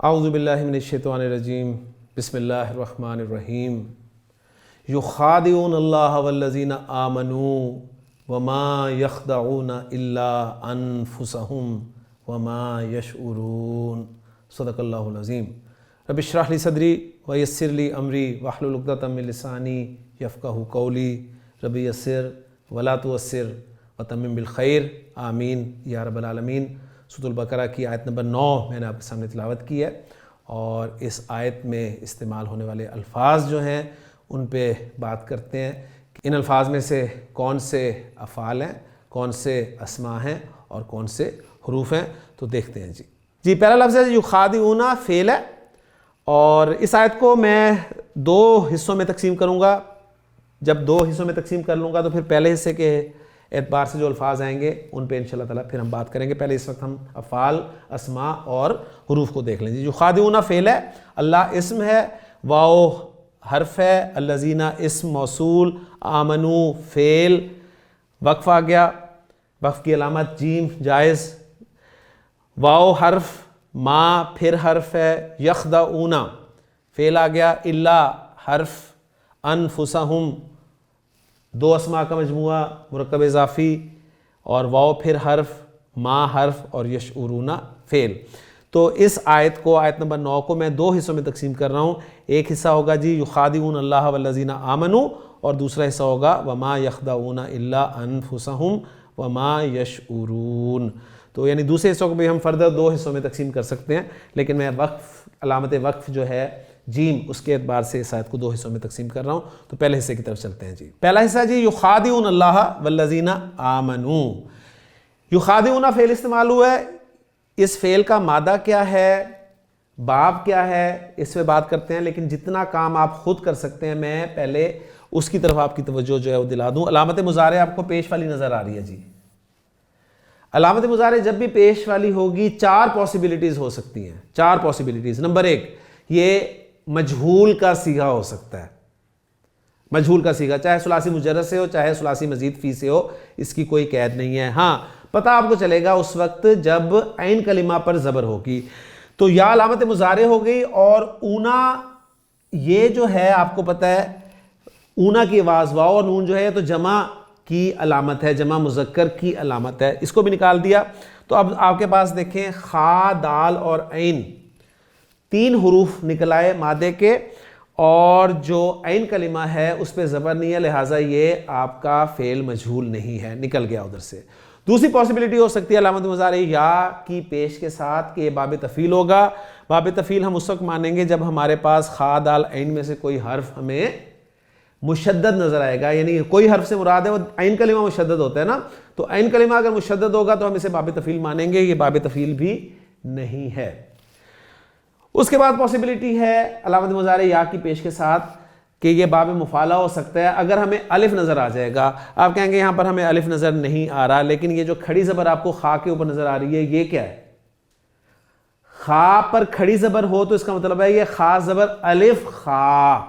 اعوذ باللہ من الشیطان الرجیم بسم اللہ الرحمن الرحیم یخادعون اللہ والذین آمنوا وما یخدعون الا انفسهم وما یشعرون صدق اللہ العظیم رب اشرح لی صدری ویسر لی امری واحلل عقدۃ من لسانی یفقہوا قولی رب یسر ولا تعسر وتمم بالخیر آمین یا رب العالمین۔ سورۃ البقرہ کی آیت نمبر 9 میں نے آپ کے سامنے تلاوت کی ہے، اور اس آیت میں استعمال ہونے والے الفاظ جو ہیں ان پہ بات کرتے ہیں کہ ان الفاظ میں سے کون سے افعال ہیں، کون سے اسماء ہیں اور کون سے حروف ہیں، تو دیکھتے ہیں جی پہلا لفظ ہے یخادعون، فعل ہے، اور اس آیت کو میں 2 حصوں میں تقسیم کروں گا۔ جب 2 حصوں میں تقسیم کر لوں گا تو پھر پہلے حصے کے اعتبار سے جو الفاظ آئیں گے ان پہ انشاءاللہ تعالیٰ پھر ہم بات کریں گے۔ پہلے اس وقت ہم افعال، اسماء اور حروف کو دیکھ لیں جی۔ یخادعون فعل ہے، اللہ اسم ہے، واو حرف ہے، الذین اسم موصول، آمنو فعل، وقف آ گیا، وقف کی علامت جیم جائز، واو حرف، ما پھر حرف ہے، یخدعون فعل آ گیا، الا حرف، انفسہم 2 اسماء کا مجموعہ مرکب اضافی، اور واو پھر حرف، ما حرف، اور یشعرون فعل۔ تو اس آیت کو، آیت نمبر 9 کو میں 2 حصوں میں تقسیم کر رہا ہوں۔ ایک حصہ ہوگا جی یخادعون اللہ والذین آمنوا، اور دوسرا حصہ ہوگا وما یخدعون الا انفسہم وما یشعرون۔ تو یعنی دوسرے حصوں کو بھی ہم فردر 2 حصوں میں تقسیم کر سکتے ہیں، لیکن میں وقف، علامت وقف جو ہے جیم، اس کے اعتبار سے اس آیت کو 2 حصوں میں تقسیم کر رہا ہوں۔ تو پہلے حصے کی طرف چلتے ہیں جی۔ پہلا حصہ جی یخادعون اللہ والذین آمنوا۔ یخادعون فعل استعمال ہوا ہے، اس فعل کا مادہ کیا ہے، باب کیا ہے، اس پہ بات کرتے ہیں، لیکن جتنا کام آپ خود کر سکتے ہیں میں پہلے اس کی طرف آپ کی توجہ جو ہے وہ دلا دوں۔ علامت مضارع آپ کو پیش والی نظر آ رہی ہے جی۔ علامت مضارع جب بھی پیش والی ہوگی 4 پاسبلٹیز ہو سکتی ہیں، 4 پاسبلٹیز۔ نمبر 1، یہ مجہول کا صیغہ ہو سکتا ہے، مجہول کا صیغہ، چاہے ثلاثی مجرد سے ہو چاہے ثلاثی مزید فی سے ہو، اس کی کوئی قید نہیں ہے۔ ہاں پتہ آپ کو چلے گا اس وقت جب عین کلمہ پر زبر ہوگی، تو یا علامت مضارع ہو گئی، اور اونا، یہ جو ہے آپ کو پتہ ہے اونا کی آواز، واو اور نون جو ہے تو جمع کی علامت ہے، جمع مذکر کی علامت ہے، اس کو بھی نکال دیا۔ تو اب آپ کے پاس دیکھیں خا، دال اور عین، 3 حروف نکل آئے مادے کے، اور جو عین کلمہ ہے اس پہ زبر نہیں ہے، لہٰذا یہ آپ کا فعل مجہول نہیں ہے، نکل گیا ادھر سے۔ دوسری پاسبلٹی ہو سکتی ہے علامت مضارع یا کی پیش کے ساتھ کہ یہ باب تفعیل ہوگا۔ باب تفعیل ہم اس وقت مانیں گے جب ہمارے پاس خا، دال، عین میں سے کوئی حرف ہمیں مشدد نظر آئے گا، یعنی کوئی حرف سے مراد ہے وہ عین کلمہ مشدد ہوتا ہے نا، تو عین کلمہ اگر مشدد ہوگا تو ہم اسے باب تفعیل مانیں گے، یہ باب تفعیل بھی نہیں ہے۔ اس کے بعد پاسبلٹی ہے علامت مضارع یا کی پیش کے ساتھ کہ یہ باب مفعلہ ہو سکتا ہے اگر ہمیں الف نظر آ جائے گا۔ آپ کہیں گے یہاں پر ہمیں الف نظر نہیں آ رہا، لیکن یہ جو کھڑی زبر آپ کو خا کے اوپر نظر آ رہی ہے یہ کیا ہے؟ خا پر کھڑی زبر ہو تو اس کا مطلب ہے یہ خا زبر الف خا،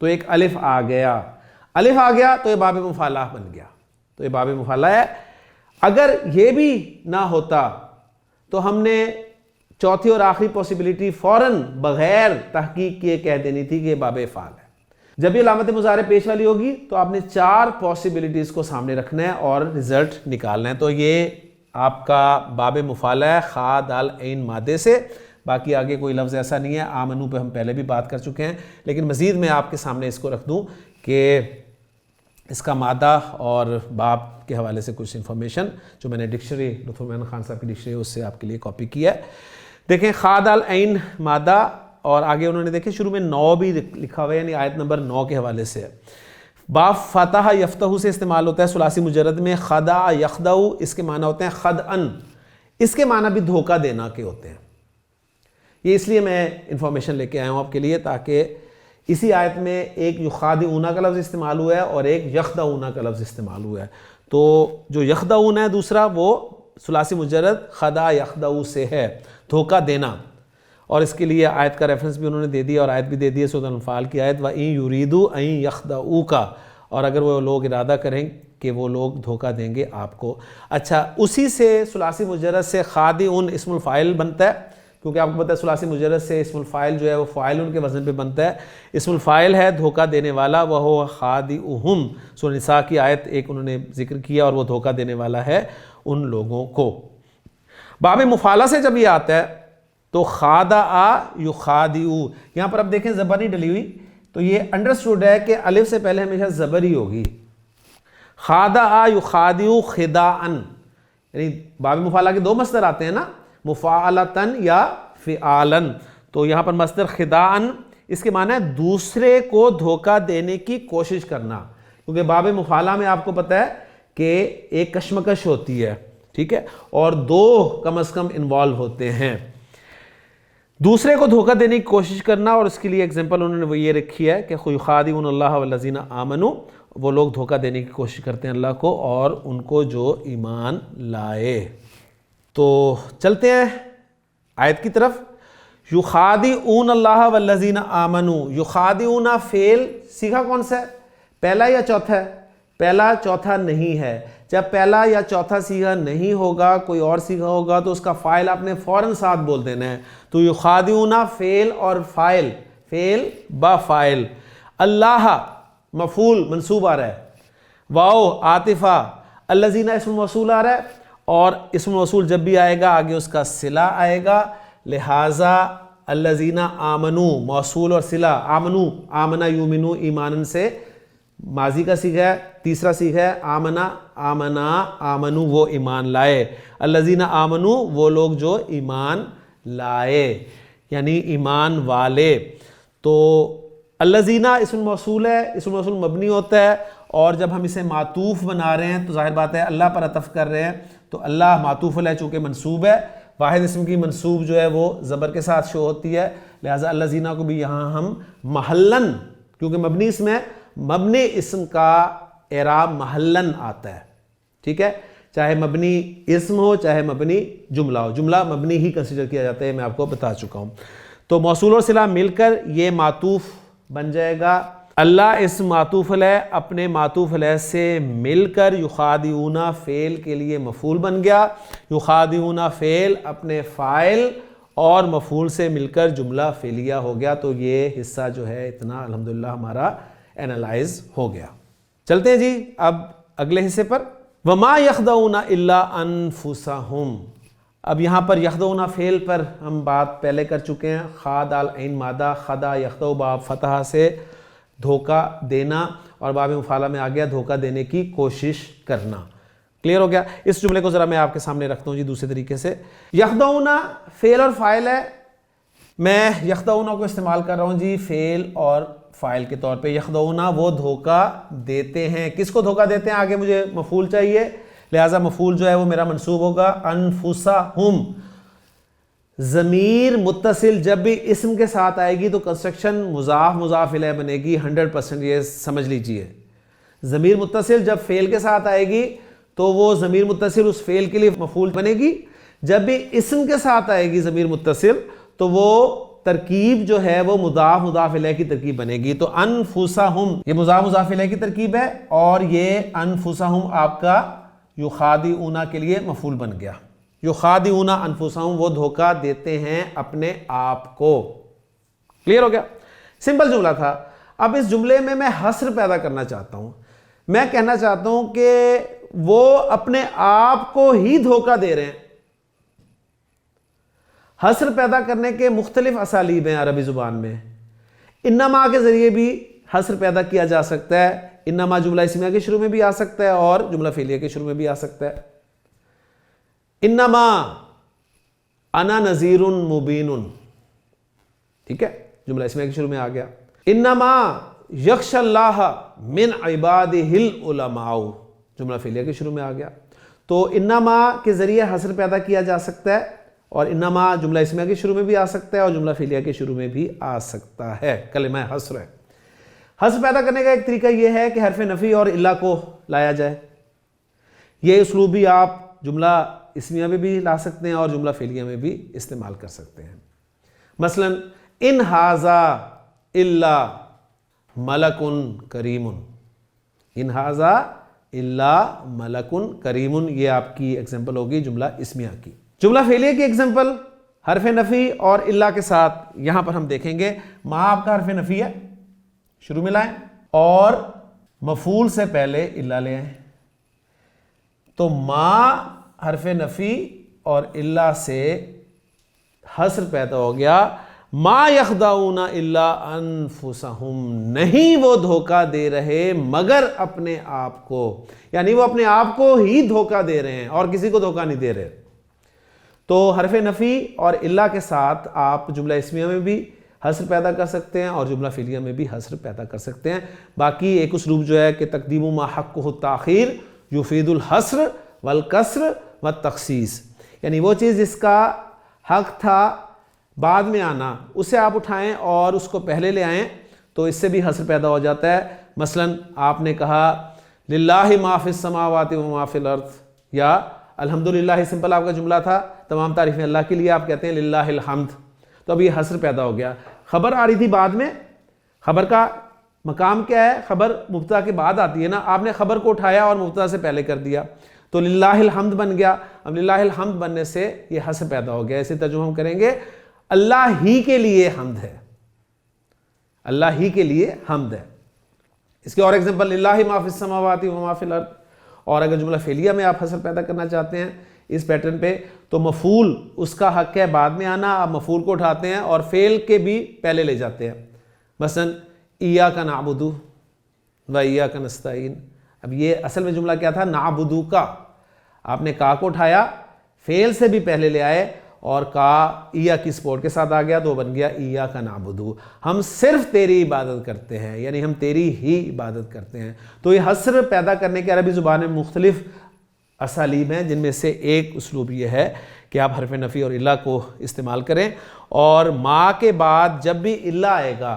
تو ایک الف آ گیا، الف آ گیا تو یہ باب مفعلہ بن گیا، تو یہ باب مفعلہ ہے۔ اگر یہ بھی نہ ہوتا تو ہم نے چوتھی اور آخری پاسبلٹی فوراً بغیر تحقیق کیے کہہ دینی تھی کہ یہ باب افعال ہے۔ جب یہ علامت مضارع پیش والی ہوگی تو آپ نے 4 پاسبلٹیز کو سامنے رکھنا ہے اور رزلٹ نکالنا ہے، تو یہ آپ کا باب مفعلہ ہے خا، دال، عین مادے سے۔ باقی آگے کوئی لفظ ایسا نہیں ہے، آمنو پہ ہم پہلے بھی بات کر چکے ہیں، لیکن مزید میں آپ کے سامنے اس کو رکھ دوں کہ اس کا مادہ اور باب کے حوالے سے کچھ انفارمیشن جو میں نے ڈکشنری لطف الرحمن خان صاحب کی ڈکشنری اس سے آپ کے لیے کاپی کی ہے۔ دیکھیں خا، دال، عین مادہ، اور آگے انہوں نے دیکھیں شروع میں 9 بھی لکھا ہوا ہے، یعنی آیت نمبر 9 کے حوالے سے ہے۔ باب فتح یفتح سے استعمال ہوتا ہے ثلاثی مجرد میں، خدع یخدع، اس کے معنی ہوتے ہیں خدعن، اس کے معنی بھی دھوکہ دینا کے ہوتے ہیں۔ یہ اس لیے میں انفارمیشن لے کے آیا ہوں آپ کے لیے تاکہ اسی آیت میں ایک یخادعون کا لفظ استعمال ہوا ہے اور ایک یخدعون کا لفظ استعمال ہوا ہے، تو جو یخدعون ہے دوسرا وہ ثلاثی مجرد خدع یخدع سے ہے، دھوکہ دینا، اور اس کے لیے آیت کا ریفرنس بھی انہوں نے دے دیا اور آیت بھی دے دی ہے، سورۃ الانفال کی آیت وَإِن يُرِيدُوا أَن يَخْدَعُوكَ، اور اگر وہ لوگ ارادہ کریں کہ وہ لوگ دھوکہ دیں گے آپ کو۔ اچھا، اسی سے ثلاثی مجرد سے خادعون اسم الفاعل بنتا ہے، کیونکہ آپ کو پتہ ہے ثلاثی مجرد سے اسم الفاعل جو ہے وہ فاعل کے وزن پہ بنتا ہے. اسم الفاعل ہے دھوکہ دینے والا، وَهُوَ خَادِعُهُمْ. سورہ نساء کی آیت ایک انہوں نے ذکر کیا، اور وہ دھوکہ دینے والا ہے ان لوگوں کو. باب مفعلہ سے جب یہ آتا ہے تو خادع یخادع، یہاں پر اب دیکھیں زبر نہیں ڈلی ہوئی، تو یہ انڈرسٹوڈ ہے کہ الف سے پہلے ہمیشہ زبر ہی ہوگی. خادع یخادع خداعا، یعنی باب مفعلہ کے دو مصدر آتے ہیں نا، مفعلتن یا فعالن. تو یہاں پر مصدر خداعا اس کے معنی ہے دوسرے کو دھوکہ دینے کی کوشش کرنا، کیونکہ باب مفعلہ میں آپ کو پتہ ہے کہ ایک کشمکش ہوتی ہے، ٹھیک ہے، اور دو کم از کم انوالو ہوتے ہیں. دوسرے کو دھوکہ دینے کی کوشش کرنا، اور اس کے لیے ایگزامپل انہوں نے وہ یہ رکھی ہے کہ یخادعون اللہ والذین آمنوا، وہ لوگ دھوکہ دینے کی کوشش کرتے ہیں اللہ کو اور ان کو جو ایمان لائے. تو چلتے ہیں آیت کی طرف. یخادعون اللہ والذین آمنوا، یخادعون فعل سیکھا کون سا ہے؟ پہلا یا چوتھا ہے؟ پہلا چوتھا نہیں ہے. جب پہلا یا چوتھا سیغہ نہیں ہوگا، کوئی اور سیغہ ہوگا، تو اس کا فاعل آپ نے فوراً ساتھ بول دینا ہے. تو یخادعون فعل اور فاعل، فعل با فاعل. اللہ مفعول منصوب آ رہا ہے، واو عاطفہ، الذین اسم موصول آ رہا ہے، اور اسم موصول جب بھی آئے گا آگے اس کا صلہ آئے گا، لہٰذا الذین آمنوا موصول اور صلہ، آمنوا آمنا یؤمنو ایمانن سے ماضی کا صیغہ ہے. تیسرا صیغہ ہے آمنا آمنو وہ ایمان لائے، الذین آمنوا وہ لوگ جو ایمان لائے یعنی ایمان والے. تو الذین اسم موصول ہے، اسم موصول مبنی ہوتا ہے، اور جب ہم اسے معطوف بنا رہے ہیں تو ظاہر بات ہے اللہ پر عطف کر رہے ہیں، تو اللہ معطوف علیہ چونکہ منصوب ہے، واحد اسم کی منصوب جو ہے وہ زبر کے ساتھ شو ہوتی ہے، لہٰذا الذین کو بھی یہاں ہم محلن، کیونکہ مبنی اسم ہے، مبنی اسم کا اعراب محلن آتا ہے، ٹھیک ہے، چاہے مبنی اسم ہو چاہے مبنی جملہ ہو، جملہ مبنی ہی کنسیڈر کیا جاتا ہے، میں آپ کو بتا چکا ہوں. تو موصول اور صلہ مل کر یہ معطوف بن جائے گا. اللہ اس معطوف علیہ اپنے معطوف علیہ سے مل کر یخادعون فعل کے لیے مفعول بن گیا، یخادعون فعل اپنے فاعل اور مفعول سے مل کر جملہ فعلیہ ہو گیا. تو یہ حصہ جو ہے اتنا الحمدللہ ہمارا اینالائز ہو گیا. چلتے ہیں جی اب اگلے حصے پر. وما یخدعون الا انفسہم. اب یہاں پر یخدعون فعل پر ہم بات پہلے کر چکے ہیں، خا دال عین مادہ، خدا یخدع باب فتح سے دھوکہ دینا، اور باب مفعلہ میں آ گیا دھوکہ دینے کی کوشش کرنا. کلیئر ہو گیا؟ اس جملے کو ذرا میں آپ کے سامنے رکھتا ہوں جی دوسرے طریقے سے. یخدعون فعل اور فاعل ہے، میں یخدعون کو استعمال کر رہا ہوں جی فعل اور فاعل کے طور پہ. یخدعون وہ دھوکہ دیتے ہیں، کس کو دھوکہ دیتے ہیں؟ آگے مجھے مفعول چاہیے، لہٰذا مفعول جو ہے وہ میرا منصوب ہوگا انفسہم. ضمیر متصل جب بھی اسم کے ساتھ آئے گی تو کنسٹرکشن مضاف مضاف الیہ بنے گی 100%، یہ سمجھ لیجئے. ضمیر متصل جب فعل کے ساتھ آئے گی تو وہ ضمیر متصل اس فعل کے لیے مفعول بنے گی. جب بھی اسم کے ساتھ آئے گی ضمیر متصل تو وہ ترکیب جو ہے وہ مضاف مضاف الیہ کی ترکیب بنے گی. تو انفسہم یہ مضاف مضاف الیہ کی ترکیب ہے، اور یہ انفسہم آپ کا یخادعون کے لیے مفعول بن گیا. یخادعون انفسہم وہ دھوکہ دیتے ہیں اپنے آپ کو. کلیئر ہو گیا؟ سمپل جملہ تھا. اب اس جملے میں حصر پیدا کرنا چاہتا ہوں. میں کہنا چاہتا ہوں کہ وہ اپنے آپ کو ہی دھوکہ دے رہے ہیں. حصر پیدا کرنے کے مختلف اسالیب ہیں عربی زبان میں. انما کے ذریعے بھی حصر پیدا کیا جا سکتا ہے. انما جملہ اسمیہ کے شروع میں بھی آ سکتا ہے اور جملہ فعلیہ کے شروع میں بھی آ سکتا ہے. انما انا نذیر مبین، ٹھیک ہے، جملہ اسمیہ کے شروع میں آ گیا. انما یخش اللہ من عبادہ العلماء، جملہ فعلیہ کے شروع میں آ گیا. تو انما کے ذریعے حصر پیدا کیا جا سکتا ہے، اور انما جملہ اسمیہ کے شروع میں بھی آ سکتا ہے اور جملہ فعلیہ کے شروع میں بھی آ سکتا ہے. کلمہ حصر ہے. حصر پیدا کرنے کا ایک طریقہ یہ ہے کہ حرف نفی اور الا کو لایا جائے. یہ اسلوب بھی آپ جملہ اسمیہ میں بھی لا سکتے ہیں اور جملہ فعلیہ میں بھی استعمال کر سکتے ہیں. مثلا ان ھذا الا ملک کریم، ان ھذا الا ملک کریم، یہ آپ کی ایگزامپل ہوگی جملہ اسمیہ کی. جملہ فعلیہ کی ایگزامپل حرف نفی اور الا کے ساتھ یہاں پر ہم دیکھیں گے ما آپ کا حرف نفی ہے، شروع میں لائیں اور مفعول سے پہلے الا لے آئیں، تو ما حرف نفی اور الا سے حصر پیدا ہو گیا، ما یخدعون الا انفسہم، نہیں وہ دھوکہ دے رہے مگر اپنے آپ کو، یعنی وہ اپنے آپ کو ہی دھوکہ دے رہے ہیں اور کسی کو دھوکہ نہیں دے رہے۔ تو حرف نفی اور الا کے ساتھ آپ جملہ اسمیہ میں بھی حصر پیدا کر سکتے ہیں اور جملہ فعلیہ میں بھی حصر پیدا کر سکتے ہیں۔ باقی ایک اسلوب جو ہے کہ تقدیم ما حقہ التاخیر یفید الحصر والکسر والتخصیص، یعنی وہ چیز جس کا حق تھا بعد میں آنا اسے آپ اٹھائیں اور اس کو پہلے لے آئیں تو اس سے بھی حصر پیدا ہو جاتا ہے۔ مثلا آپ نے کہا للہ ما فی السماوات و ما فی الارض، یا الحمدللہ سمپل آپ کا جملہ تھا، تمام تعریفیں اللہ کے لیے، آپ کہتے ہیں للہ الحمد، تو اب یہ حصر پیدا ہو گیا۔ خبر آ رہی تھی بعد میں، خبر کا مقام کیا ہے؟ خبر مبتدا کے بعد آتی ہے نا، آپ نے خبر کو اٹھایا اور مبتدا سے پہلے کر دیا تو للہ الحمد بن گیا۔ اب للہ الحمد بننے سے یہ حصر پیدا ہو گیا۔ اسے ترجمہ ہم کریں گے اللہ ہی کے لیے حمد ہے، اللہ ہی کے لیے حمد ہے۔ اس کے اور ایگزامپل للہ ما فی السماوات و ما فی الارض۔ اور اگر جملہ فعلیہ میں آپ حصر پیدا کرنا چاہتے ہیں اس پیٹرن پہ تو مفعول اس کا حق ہے بعد میں آنا، آپ مفعول کو اٹھاتے ہیں اور فعل کے بھی پہلے لے جاتے ہیں۔ مثلا ایاک نعبد و ایاک نستعین، اب یہ اصل میں جملہ کیا تھا؟ نعبدو کا، آپ نے کا کو اٹھایا، فعل سے بھی پہلے لے آئے اور کا ایا کی سپورٹ کے ساتھ آ گیا تو بن گیا ایاک نعبدو، ہم صرف تیری عبادت کرتے ہیں، یعنی ہم تیری ہی عبادت کرتے ہیں۔ تو یہ حصر پیدا کرنے کے عربی زبان میں مختلف اسالیب ہیں، جن میں سے ایک اسلوب یہ ہے کہ آپ حرف نفی اور الا کو استعمال کریں، اور ما کے بعد جب بھی الا آئے گا،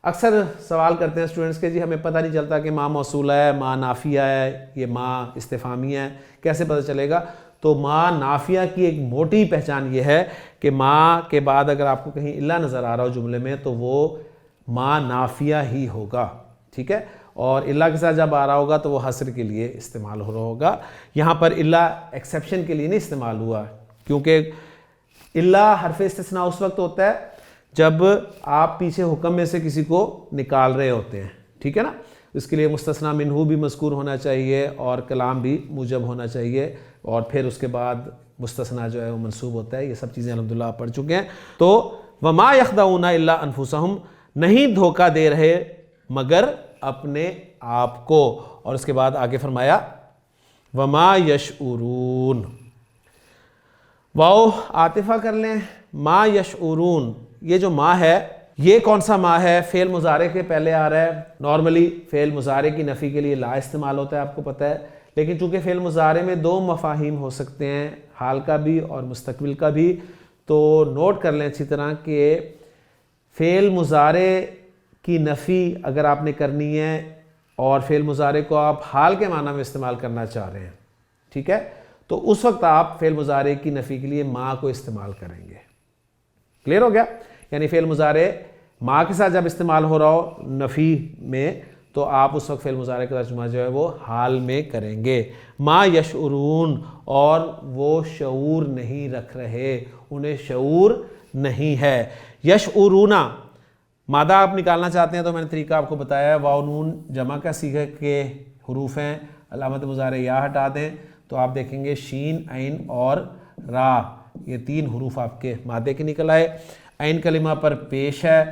اکثر سوال کرتے ہیں اسٹوڈنٹس کے جی ہمیں پتہ نہیں چلتا کہ ما موصولہ ہے، ما نافیہ ہے، یہ ما استفہامیہ ہے، کیسے پتہ چلے گا؟ تو ما نافیہ کی ایک موٹی پہچان یہ ہے کہ ما کے بعد اگر آپ کو کہیں الا نظر آ رہا ہو جملے میں تو وہ ما نافیہ ہی ہوگا، ٹھیک ہے؟ اور الا کے ساتھ جب آ رہا ہوگا تو وہ حصر کے لیے استعمال ہو رہا ہوگا۔ یہاں پر الا ایکسیپشن کے لیے نہیں استعمال ہوا، کیونکہ الا حرف استثناء اس وقت ہوتا ہے جب آپ پیچھے حکم میں سے کسی کو نکال رہے ہوتے ہیں، ٹھیک ہے نا؟ اس کے لیے مستثنیٰ منہ بھی مذکور ہونا چاہیے اور کلام بھی موجب ہونا چاہیے، اور پھر اس کے بعد مستثنیٰ جو ہے وہ منصوب ہوتا ہے۔ یہ سب چیزیں الحمدللہ آپ پڑھ چکے ہیں۔ تو وما یخدعون الا انفسہم، نہیں دھوکہ دے رہے مگر اپنے آپ کو، اور اس کے بعد آگے فرمایا وما یشعرون، واو عاطفہ کر لیں، ما یشعرون، یہ جو ما ہے یہ کون سا ما ہے؟ فعل مضارع کے پہلے آ رہا ہے۔ نارملی فعل مضارع کی نفی کے لیے لا استعمال ہوتا ہے، آپ کو پتہ ہے، لیکن چونکہ فعل مضارع میں دو مفاہیم ہو سکتے ہیں، حال کا بھی اور مستقبل کا بھی، تو نوٹ کر لیں اچھی طرح کہ فعل مضارع کی نفی اگر آپ نے کرنی ہے اور فعل مضارع کو آپ حال کے معنی میں استعمال کرنا چاہ رہے ہیں، ٹھیک ہے، تو اس وقت آپ فعل مضارع کی نفی کے لیے ما کو استعمال کریں گے۔ کلیئر ہو گیا؟ یعنی فعل مضارع ما کے ساتھ جب استعمال ہو رہا ہو نفی میں تو آپ اس وقت فعل مضارع کا ترجمہ جو ہے وہ حال میں کریں گے۔ ما یشعرون، اور وہ شعور نہیں رکھ رہے، انہیں شعور نہیں ہے۔ یشعرون، مادہ آپ نکالنا چاہتے ہیں تو میں نے طریقہ آپ کو بتایا ہے، واو نون جمع کا صیغہ کے حروف ہیں، علامت مضارع یا ہٹا دیں تو آپ دیکھیں گے شین، عین اور را، یہ تین حروف آپ کے مادے کے نکل آئے۔ عین کلمہ پر پیش ہے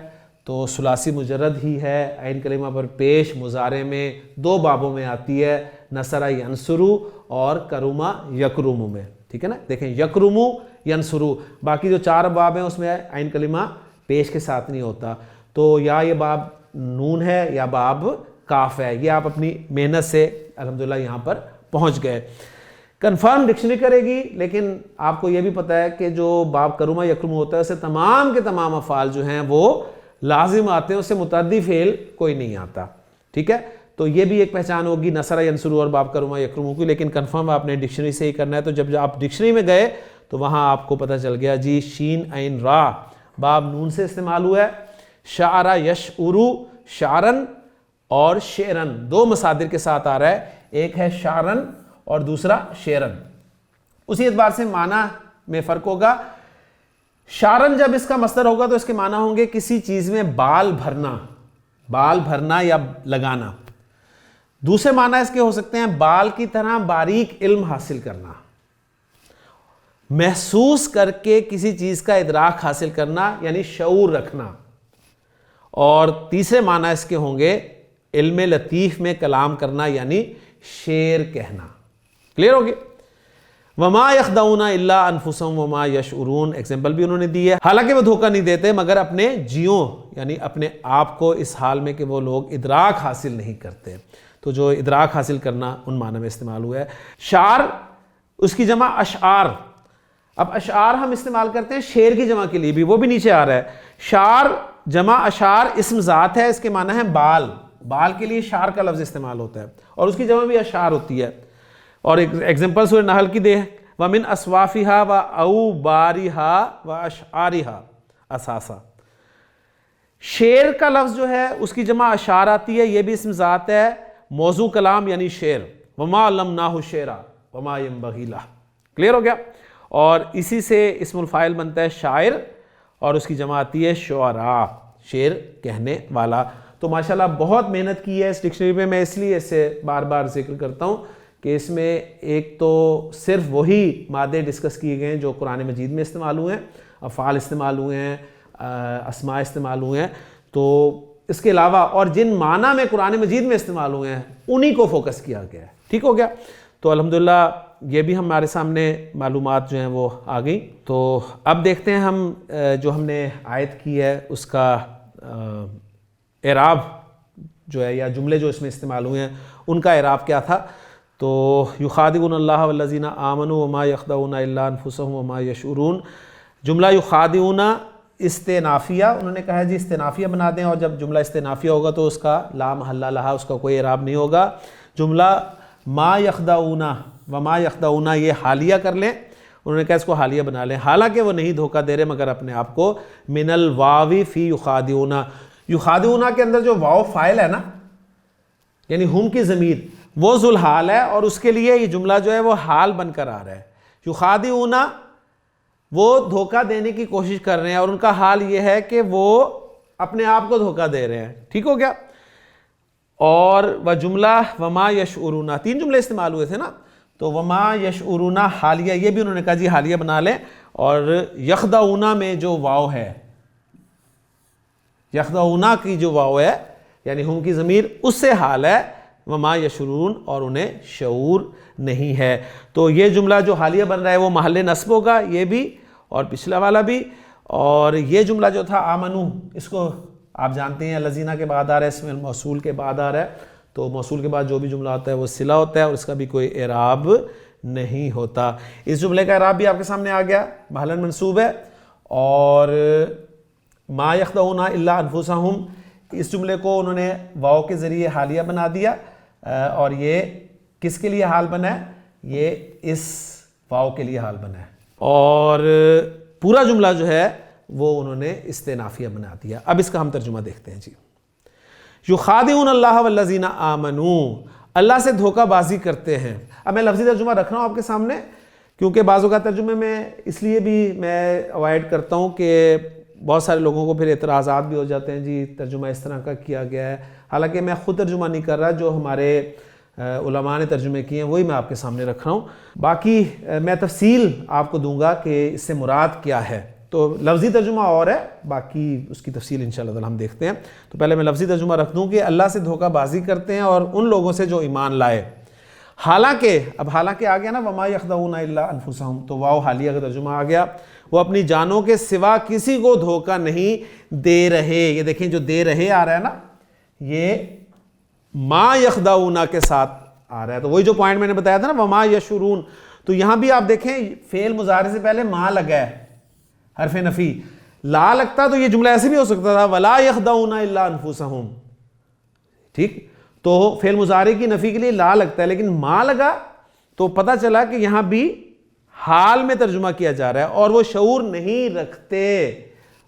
تو ثلاثی مجرد ہی ہے، عین کلمہ پر پیش مضارع میں دو بابوں میں آتی ہے، نصر ینصرو اور کرما یکرمو میں، ٹھیک ہے نا؟ دیکھیں یکرمو ینصرو، باقی جو چار باب ہیں اس میں عین کلمہ پیش کے ساتھ نہیں ہوتا، تو یا یہ باب نون ہے یا باب کاف ہے، یہ آپ اپنی محنت سے الحمدللہ یہاں پر پہنچ گئے۔ کنفرم ڈکشنری کرے گی، لیکن آپ کو یہ بھی پتہ ہے کہ جو باب کرما یکرمو ہوتا ہے اسے تمام کے تمام افعال جو ہیں وہ لازم آتے ہیں، اس سے متعدی فعل کوئی نہیں آتا، ٹھیک ہے؟ تو یہ بھی ایک پہچان ہوگی نصر ینصرو اور باب کرما یکرمو کی، لیکن کنفرم آپ نے ڈکشنری سے ہی کرنا ہے۔ تو جب آپ ڈکشنری میں گئے تو وہاں آپ کو پتہ چل گیا جی شین عین را باب نون سے استعمال ہوا ہے، شعر یشعرو شعرن اور شعرن دو مصادر کے ساتھ آ رہا ہے، ایک ہے شعرن اور دوسرا شعرن۔ اسی اعتبار سے معنی میں فرق ہوگا، شارن جب اس کا مصدر ہوگا تو اس کے معنی ہوں گے کسی چیز میں بال بھرنا یا لگانا. دوسرے معنی اس کے ہو سکتے ہیں بال کی طرح باریک علم حاصل کرنا, محسوس کر کے کسی چیز کا ادراک حاصل کرنا یعنی شعور رکھنا. اور تیسرے معنی اس کے ہوں گے علم لطیف میں کلام کرنا یعنی شعر کہنا. کلیئر ہو گیا؟ وما یخدعون الا انفسهم وما یشعرون ایگزامپل بھی انہوں نے دی ہے. حالانکہ وہ دھوکہ نہیں دیتے مگر اپنے جیوں یعنی اپنے آپ کو اس حال میں کہ وہ لوگ ادراک حاصل نہیں کرتے. تو جو ادراک حاصل کرنا ان معنی میں استعمال ہوا ہے. شعر اس کی جمع اشعار. اب اشعار ہم استعمال کرتے ہیں شعر کی جمع کے لیے بھی, وہ بھی نیچے آ رہا ہے. شعر جمع اشعار اسم ذات ہے, اس کے معنی ہے بال کے لیے شعر کا لفظ استعمال ہوتا ہے اور اس کی جمع بھی اشعار ہوتی ہے. اور ایگزامپل سورہ نحل کی دے وَمِنْ أَصْوَافِهَا وَأَوْبَارِهَا وَأَشْعَارِهَا اساسا. شعر کا لفظ جو ہے اس کی جمع اشعار آتی ہے, یہ بھی اسم ذات ہے. موضوع کلام یعنی شعر. وَمَا عَلَّمْنَاهُ الشِّعْرَ وَمَا يَنبَغِي لَهُ. کلیئر ہو گیا؟ اور اسی سے اسم الفاعل بنتا ہے شاعر اور اس کی جمع آتی ہے شعراء, شعر کہنے والا. تو ماشاءاللہ بہت محنت کی ہے اس ڈکشنری میں. میں اس لیے اسے بار بار ذکر کرتا ہوں کہ اس میں ایک تو صرف وہی مادے ڈسکس کیے گئے ہیں جو قرآن مجید میں استعمال ہوئے ہیں, افعال استعمال ہوئے ہیں, اسماء استعمال ہوئے ہیں. تو اس کے علاوہ اور جن معنی میں قرآن مجید میں استعمال ہوئے ہیں انہی کو فوکس کیا گیا ہے. ٹھیک ہو گیا؟ تو الحمدللہ یہ بھی ہمارے سامنے معلومات جو ہیں وہ آ گئیں. تو اب دیکھتے ہیں ہم جو ہم نے آیت کی ہے اس کا اعراب جو ہے یا جملے جو اس میں استعمال ہوئے ہیں ان کا اعراب کیا تھا. تو یخادعون اللہ والذین آمنوا وما یخدعون الا انفسهم وما یشعرون. جملہ یخادعون استنافیہ, انہوں نے کہا جی استنافیہ بنا دیں, اور جب جملہ استنافیہ ہوگا تو اس کا لا محل لہا, اس کا کوئی اعراب نہیں ہوگا. جملہ ما یخدعون وما یخدعون یہ حالیہ کر لیں, انہوں نے کہا اس کو حالیہ بنا لیں. حالانکہ وہ نہیں دھوکہ دے رہے مگر اپنے آپ کو. من الواو فی یخادعون, یخادعون کے اندر جو واو فاعل ہے نا یعنی ہم کی ضمیر وہ ذوالحال ہے, اور اس کے لیے یہ جملہ جو ہے وہ حال بن کر آ رہا ہے. یخادعون وہ دھوکہ دینے کی کوشش کر رہے ہیں اور ان کا حال یہ ہے کہ وہ اپنے آپ کو دھوکہ دے رہے ہیں. ٹھیک ہو گیا؟ اور وہ جملہ وما یشعرون, تین جملے استعمال ہوئے تھے نا, تو وما یشعرون حالیہ, یہ بھی انہوں نے کہا جی حالیہ بنا لیں. اور یخدعون میں جو واو ہے, یخدعون کی جو واو ہے یعنی ہم کی ضمیر اس سے حال ہے وما یشعرون, اور انہیں شعور نہیں ہے. تو یہ جملہ جو حالیہ بن رہا ہے وہ محل نصب ہوگا, یہ بھی اور پچھلا والا بھی. اور یہ جملہ جو تھا آمنو, اس کو آپ جانتے ہیں الذین کے بعد آ رہا ہے, اسم الموصول کے بعد آ رہا ہے. تو موصول کے بعد جو بھی جملہ ہوتا ہے وہ صلہ ہوتا ہے اور اس کا بھی کوئی اعراب نہیں ہوتا. اس جملے کا اعراب بھی آپ کے سامنے آ گیا, محلاً منصوب ہے. اور ما یخدعون الا انفسہم, اس جملے کو انہوں نے واو کے ذریعے حالیہ بنا دیا, اور یہ کس کے لیے حال بنا ہے؟ یہ اس واو کے لیے حال بنا ہے. اور پورا جملہ جو ہے وہ انہوں نے استنافیہ بنا دیا. اب اس کا ہم ترجمہ دیکھتے ہیں. جی یخادعون اللہ والذین آمنوا, اللہ سے دھوکہ بازی کرتے ہیں. اب میں لفظی ترجمہ رکھ رہا ہوں آپ کے سامنے کیونکہ بعضوں کا ترجمے میں اس لیے بھی میں اوائڈ کرتا ہوں کہ بہت سارے لوگوں کو پھر اعتراضات بھی ہو جاتے ہیں جی ترجمہ اس طرح کا کیا گیا ہے. حالانکہ میں خود ترجمہ نہیں کر رہا, جو ہمارے علماء نے ترجمے کیے ہیں وہی میں آپ کے سامنے رکھ رہا ہوں. باقی میں تفصیل آپ کو دوں گا کہ اس سے مراد کیا ہے. تو لفظی ترجمہ اور ہے, باقی اس کی تفصیل انشاءاللہ تعالی ہم دیکھتے ہیں. تو پہلے میں لفظی ترجمہ رکھ دوں کہ اللہ سے دھوکہ بازی کرتے ہیں اور ان لوگوں سے جو ایمان لائے. حالانکہ, اب حالانکہ آ گیا نا وما یخدعون الا انفسہم, تو واو حالیہ کا ترجمہ آ گیا. وہ اپنی جانوں کے سوا کسی کو دھوکہ نہیں دے رہے. یہ دیکھیں جو دے رہے آ رہا ہے نا, یہ ما یخدعون کے ساتھ آ رہا ہے. تو وہی جو پوائنٹ میں نے بتایا تھا نا وما یشعرون, تو یہاں بھی آپ دیکھیں فعل مضارع سے پہلے ما لگا ہے, حرف نفی. لا لگتا تو یہ جملہ ایسے بھی ہو سکتا تھا ولا یخدعون الا انفسہم. ٹھیک, تو فعل مضارع کی نفی کے لیے لا لگتا ہے, لیکن ما لگا تو پتہ چلا کہ یہاں بھی حال میں ترجمہ کیا جا رہا ہے, اور وہ شعور نہیں رکھتے,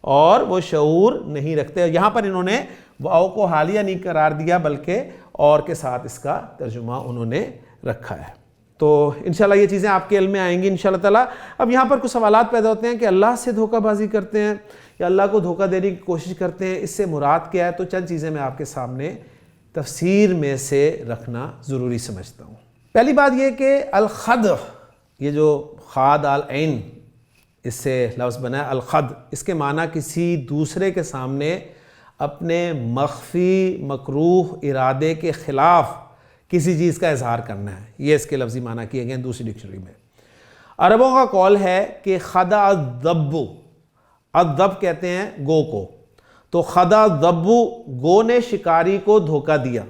اور وہ شعور نہیں رکھتے. یہاں پر انہوں نے واو کو حالیہ نہیں قرار دیا بلکہ اور کے ساتھ اس کا ترجمہ انہوں نے رکھا ہے. تو انشاءاللہ یہ چیزیں آپ کے علم میں آئیں گی انشاءاللہ تعالیٰ۔ اب یہاں پر کچھ سوالات پیدا ہوتے ہیں کہ اللہ سے دھوکہ بازی کرتے ہیں یا اللہ کو دھوکہ دینے کی کوشش کرتے ہیں، اس سے مراد کیا ہے؟ تو چند چیزیں میں آپ کے سامنے تفسیر میں سے رکھنا ضروری سمجھتا ہوں۔ پہلی بات یہ کہ الخدع، یہ جو خاد العین اس سے لفظ بنا ہے الخد، اس کے معنی کسی دوسرے کے سامنے اپنے مخفی مکروہ ارادے کے خلاف کسی چیز کا اظہار کرنا ہے، یہ اس کے لفظی معنی کیے گئے ہیں دوسری ڈکشنری میں۔ عربوں کا قول ہے کہ خدع الذب، الذب کہتے ہیں گو کو، تو خدع الذب، گو نے شکاری کو دھوکہ دیا،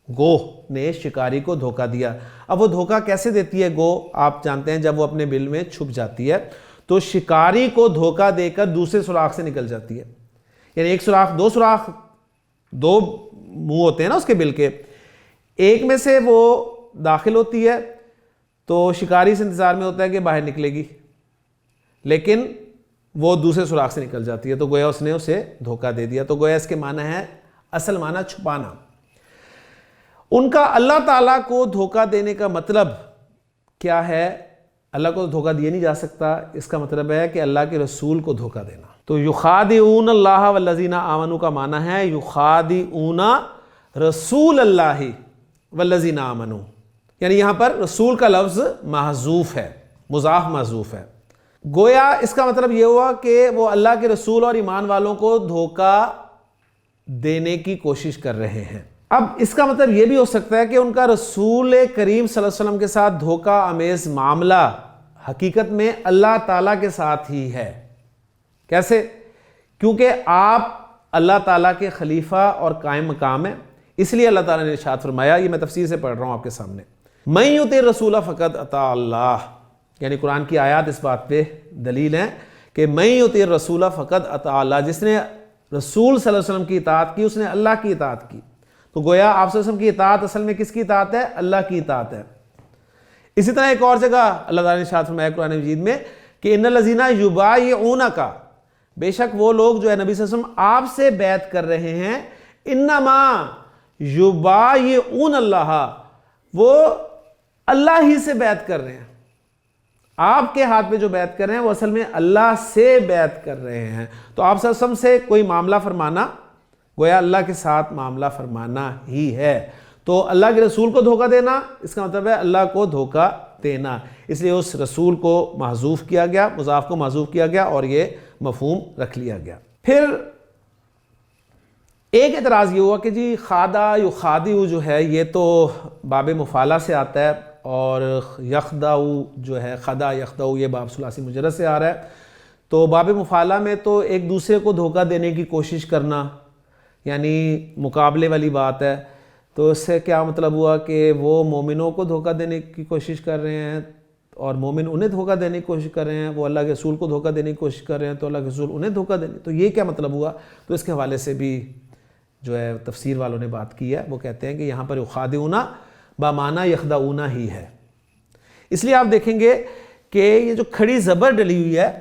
گو نے شکاری کو دھوکہ دیا۔ اب وہ دھوکہ کیسے دیتی ہے گو؟ آپ جانتے ہیں جب وہ اپنے بل میں چھپ جاتی ہے تو شکاری کو دھوکہ دے کر دوسرے سوراخ سے نکل جاتی ہے، یعنی ایک سوراخ، دو منہ ہوتے ہیں نا اس کے بل کے، ایک میں سے وہ داخل ہوتی ہے تو شکاری سے انتظار میں ہوتا ہے کہ باہر نکلے گی، لیکن وہ دوسرے سوراخ سے نکل جاتی ہے، تو گویا اس نے اسے دھوکہ دے دیا۔ تو گویا اس کے معنی ہے، اصل معنی چھپانا۔ ان کا اللہ تعالیٰ کو دھوکہ دینے کا مطلب کیا ہے؟ اللہ کو دھوکہ دیا نہیں جا سکتا، اس کا مطلب ہے کہ اللہ کے رسول کو دھوکہ دینا۔ تو یخادعون اللہ والذین آمنوا کا معنی ہے یخادعون رسول اللہ والذین آمنوا، یعنی یہاں پر رسول کا لفظ محذوف ہے، مضاف محذوف ہے۔ گویا اس کا مطلب یہ ہوا کہ وہ اللہ کے رسول اور ایمان والوں کو دھوکہ دینے کی کوشش کر رہے ہیں۔ اب اس کا مطلب یہ بھی ہو سکتا ہے کہ ان کا رسول کریم صلی اللہ علیہ وسلم کے ساتھ دھوکہ آمیز معاملہ حقیقت میں اللہ تعالیٰ کے ساتھ ہی ہے۔ کیسے؟ کیونکہ آپ اللہ تعالیٰ کے خلیفہ اور قائم مقام ہیں، اس لیے اللہ تعالیٰ نے ارشاد فرمایا، یہ میں تفسیر سے پڑھ رہا ہوں آپ کے سامنے، من یطع الرسول فقد اطاع اللہ، یعنی قرآن کی آیات اس بات پہ دلیل ہیں کہ من یطع الرسول فقد اطاع اللہ، جس نے رسول صلی اللہ علیہ وسلم کی اطاعت کی اس نے اللہ کی اطاعت کی۔ تو گویا آپ صلی اللہ علیہ وسلم کی اطاعت اصل میں کس کی اطاعت ہے؟ اللہ کی اطاعت ہے۔ اسی طرح ایک اور جگہ اللہ تعالیٰ نے ارشاد فرمایا قرآن مجید میں کہ ان الذین یبایعونک، بے شک وہ لوگ جو ہے نبی صلی اللہ علیہ وسلم آپ سے بیعت کر رہے ہیں، انما یبایعون اللہ، وہ اللہ ہی سے بیعت کر رہے ہیں، آپ کے ہاتھ پہ جو بیعت کر رہے ہیں وہ اصل میں اللہ سے بیعت کر رہے ہیں۔ تو آپ صلی اللہ علیہ وسلم سے کوئی معاملہ فرمانا گویا اللہ کے ساتھ معاملہ فرمانا ہی ہے۔ تو اللہ کے رسول کو دھوکہ دینا اس کا مطلب ہے اللہ کو دھوکہ دینا، اس لیے اس رسول کو محذوف کیا گیا، مضاف کو محذوف کیا گیا اور یہ مفہوم رکھ لیا گیا۔ پھر ایک اعتراض یہ ہوا کہ جی خادع یخادع جو ہے یہ تو باب مفعلہ سے آتا ہے، اور یخدع جو ہے خدع یخدع یہ باب ثلاثی مجرد سے آ رہا ہے، تو باب مفعلہ میں تو ایک دوسرے کو دھوکہ دینے کی کوشش کرنا یعنی مقابلے والی بات ہے، تو اس سے کیا مطلب ہوا کہ وہ مومنوں کو دھوکہ دینے کی کوشش کر رہے ہیں اور مومن انہیں دھوکہ دینے کی کوشش کر رہے ہیں، وہ اللہ کے رسول کو دھوکہ دینے کی کوشش کر رہے ہیں تو اللہ کے رسول انہیں دھوکہ دینے، تو یہ کیا مطلب ہوا؟ تو اس کے حوالے سے بھی جو ہے تفسیر والوں نے بات کی ہے، وہ کہتے ہیں کہ یہاں پر یخادعون بمعنی یخدعون ہی ہے۔ اس لیے آپ دیکھیں گے کہ یہ جو کھڑی زبر ڈلی ہوئی ہے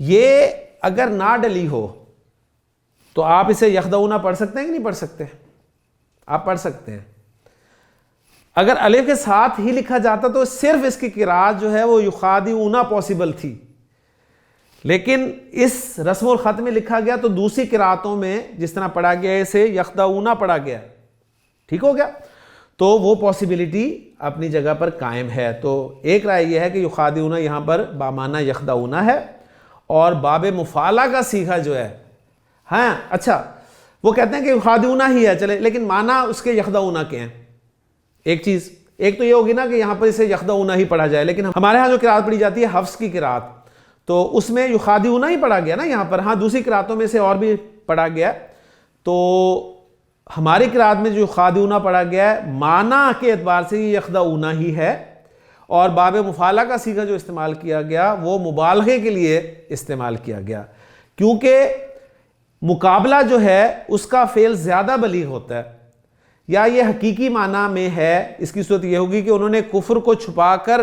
یہ اگر نہ ڈلی ہو تو آپ اسے یخدعون پڑھ سکتے ہیں کہ نہیں پڑھ سکتے؟ آپ پڑھ سکتے ہیں۔ اگر الف کے ساتھ ہی لکھا جاتا تو صرف اس کی قراءت جو ہے وہ یخادعون پاسبل تھی، لیکن اس رسم الخط میں لکھا گیا تو دوسری قراءتوں میں جس طرح پڑھا گیا ہے اسے یخدعون پڑھا گیا، ٹھیک ہو گیا؟ تو وہ پاسبلٹی اپنی جگہ پر قائم ہے۔ تو ایک رائے یہ ہے کہ یخادعون یہاں پر بامعنی یخدعون ہے، اور باب مفعلہ کا صیغہ جو ہے ہاں اچھا وہ کہتے ہیں کہ یخادعون ہی ہے، چلے لیکن معنی اس کے یخدعون کے ہیں۔ ایک چیز ایک تو یہ ہوگی نا کہ یہاں پر اسے یخدعون ہی پڑھا جائے، لیکن ہمارے ہاں جو قراءت پڑھی جاتی ہے حفص کی قراءت، تو اس میں یخادعون ہی پڑھا گیا نا یہاں پر، ہاں دوسری قراءتوں میں سے اور بھی پڑھا گیا، تو ہماری قراءت میں جو یخادعون پڑھا گیا ہے معنی کے اعتبار سے یہ یخدعون ہی ہے، اور باب مفعلہ کا صیغہ جو استعمال کیا گیا وہ مبالغے کے لیے استعمال کیا گیا، کیونکہ مقابلہ جو ہے اس کا فعل زیادہ بلیغ ہوتا ہے، یا یہ حقیقی معنی میں ہے، اس کی صورت یہ ہوگی کہ انہوں نے کفر کو چھپا کر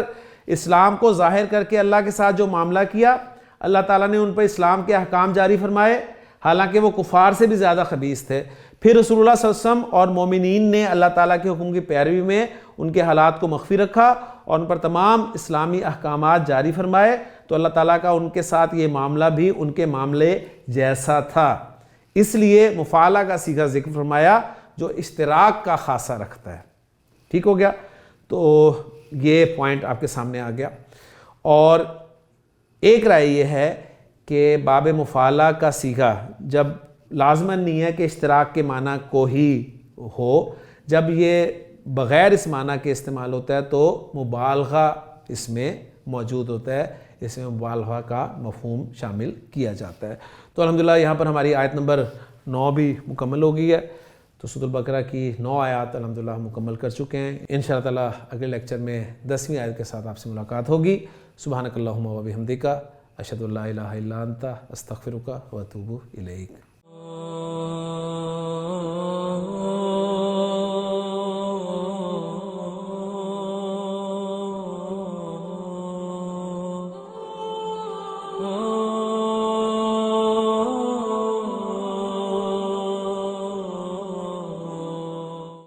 اسلام کو ظاہر کر کے اللہ کے ساتھ جو معاملہ کیا، اللہ تعالیٰ نے ان پر اسلام کے احکام جاری فرمائے، حالانکہ وہ کفار سے بھی زیادہ خبیث تھے، پھر رسول اللہ صلی اللہ علیہ وسلم اور مومنین نے اللہ تعالیٰ کے حکم کی پیروی میں ان کے حالات کو مخفی رکھا اور ان پر تمام اسلامی احکامات جاری فرمائے، تو اللہ تعالیٰ کا ان کے ساتھ یہ معاملہ بھی ان کے معاملے جیسا تھا، اس لیے مفعلہ کا صیغہ ذکر فرمایا جو اشتراک کا خاصہ رکھتا ہے۔ ٹھیک ہو گیا؟ تو یہ پوائنٹ آپ کے سامنے آ گیا۔ اور ایک رائے یہ ہے کہ باب مفعلہ کا صیغہ جب لازماً نہیں ہے کہ اشتراک کے معنی کو ہی ہو، جب یہ بغیر اس معنی کے استعمال ہوتا ہے تو مبالغہ اس میں موجود ہوتا ہے، اس میں مبالغہ کا مفہوم شامل کیا جاتا ہے۔ تو الحمدللہ یہاں پر ہماری آیت نمبر 9 بھی مکمل ہو گئی ہے، تو سورۃ البقرہ کی 9 آیات الحمدللہ مکمل کر چکے ہیں۔ انشاءاللہ تعالیٰ اگلے لیکچر میں 10ویں آیت کے ساتھ آپ سے ملاقات ہوگی۔ سبحانک اللہم و بحمدک، اشہد ان لا الہ الا انت، استغفرک و اتوب الیک۔ Oh